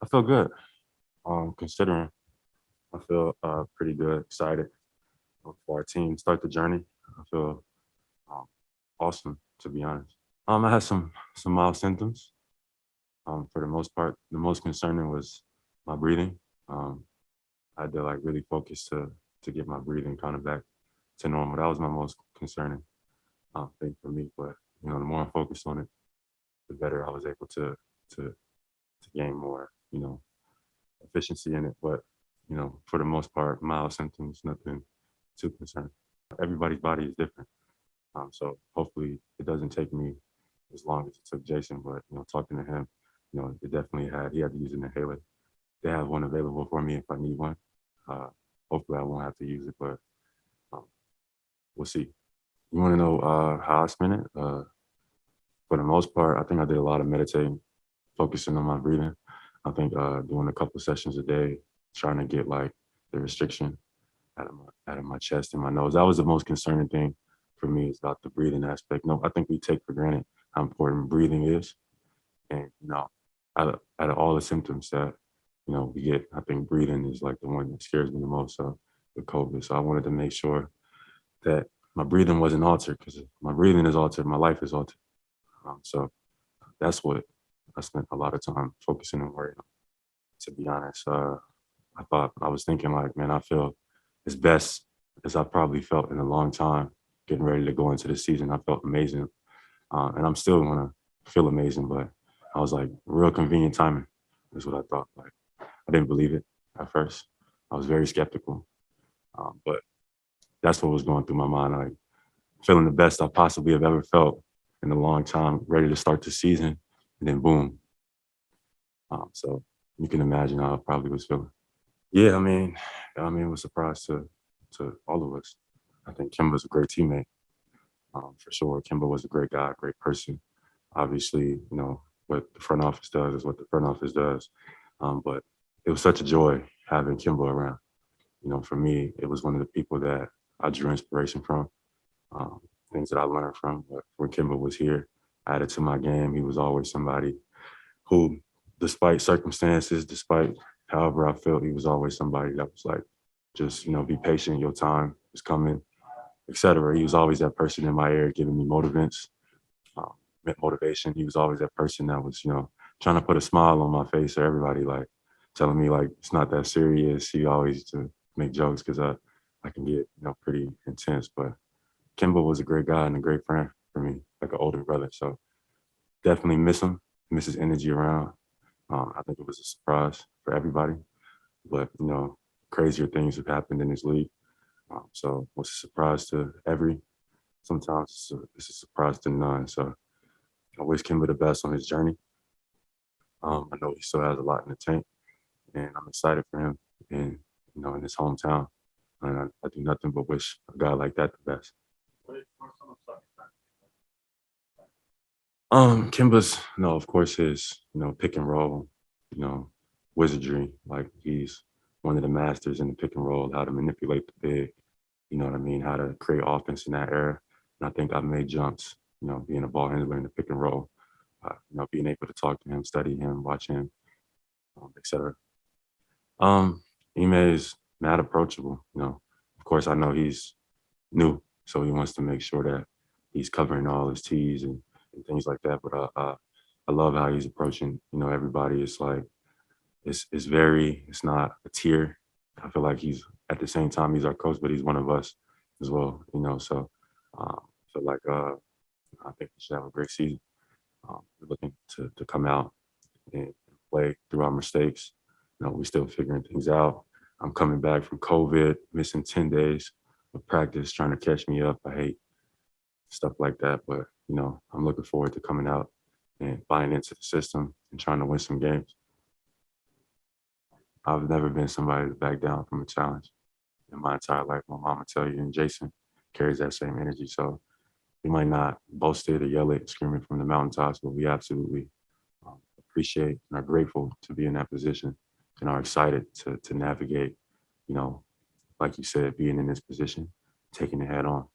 I feel good. Considering I feel pretty good, excited for our team start the journey. I feel um, awesome, to be honest. I had some mild symptoms. For the most part, the most concerning was my breathing. Um, I had to like really focus to get my breathing kind of back to normal. That was my most concerning thing for me. But the more I focused on it, the better I was able to gain more efficiency in it. But for the most part, mild symptoms, nothing too concerning. Everybody's body is different, so hopefully it doesn't take me as long as it took Jason. But talking to him, it definitely he had to use an inhaler. They have one available for me if I need one. Uh, Hopefully I won't have to use it, but um, we'll see. You want to know how I spent it? For the most part, I think I did a lot of meditating, focusing on my breathing. I think doing a couple sessions a day, trying to get like the restriction out of my chest and my nose. That was the most concerning thing for me is about the breathing aspect. No, I think we take for granted how important breathing is. And out of all the symptoms that we get, I think breathing is like the one that scares me the most with COVID. So I wanted to make sure that my breathing wasn't altered because if my breathing is altered, my life is altered. So that's what I spent a lot of time focusing and worrying on. To be honest, I was thinking like, man, I feel as best as I probably felt in a long time getting ready to go into the season. I felt amazing, and I'm still gonna feel amazing. But I was like, real convenient timing is what I thought. Like, I didn't believe it at first. I was very skeptical, but that's what was going through my mind. Like feeling the best I possibly have ever felt in a long time, ready to start the season, and then boom. So you can imagine how I probably was feeling. Yeah, it was a surprise to all of us. I think Kemba's a great teammate, for sure. Kemba was a great guy, great person. Obviously, what the front office does is what the front office does. But it was such a joy having Kemba around. For me, it was one of the people that I drew inspiration from, um, things that I learned from. But when Kemba was here, added to my game, he was always somebody who, despite circumstances, despite however I felt, he was always somebody that was like, just be patient, your time is coming, etc. He was always that person in my ear giving me um, motivation. He was always that person that was, trying to put a smile on my face. So everybody like telling me like it's not that serious. He always used to make jokes because I can get pretty intense. But Kimba was a great guy and a great friend for me, like an older brother. So definitely miss him, miss his energy around. I think it was a surprise for everybody, but crazier things have happened in this league. So what's a surprise to every? Sometimes it's a surprise to none. So I wish Kimba the best on his journey. I know he still has a lot in the tank, and I'm excited for him in in his hometown. And I do nothing but wish a guy like that the best. Kimba's, of course, his pick and roll, you know, wizardry. Like he's one of the masters in the pick and roll, how to manipulate the big. You know what I mean? How to create offense in that era. And I think I've made jumps. Being a ball handler in the pick and roll. Being able to talk to him, study him, watch him, etc. Ime is not approachable. Of course, I know he's new, so he wants to make sure that he's covering all his T's and things like that. But I love how he's approaching. Everybody. It's like it's not a tier. I feel like he's at the same time he's our coach, but he's one of us as well. So I feel like I think we should have a great season. We're looking to come out and play through our mistakes. We're still figuring things out. I'm coming back from COVID, missing 10 days of practice, trying to catch me up. I hate stuff like that, but I'm looking forward to coming out and buying into the system and trying to win some games. I've never been somebody to back down from a challenge in my entire life. My mom would tell you, and Jason carries that same energy. So we might not boast it or yell it, screaming from the mountaintops, but we absolutely appreciate and are grateful to be in that position and are excited to navigate, you know, like you said, being in this position, taking it head on.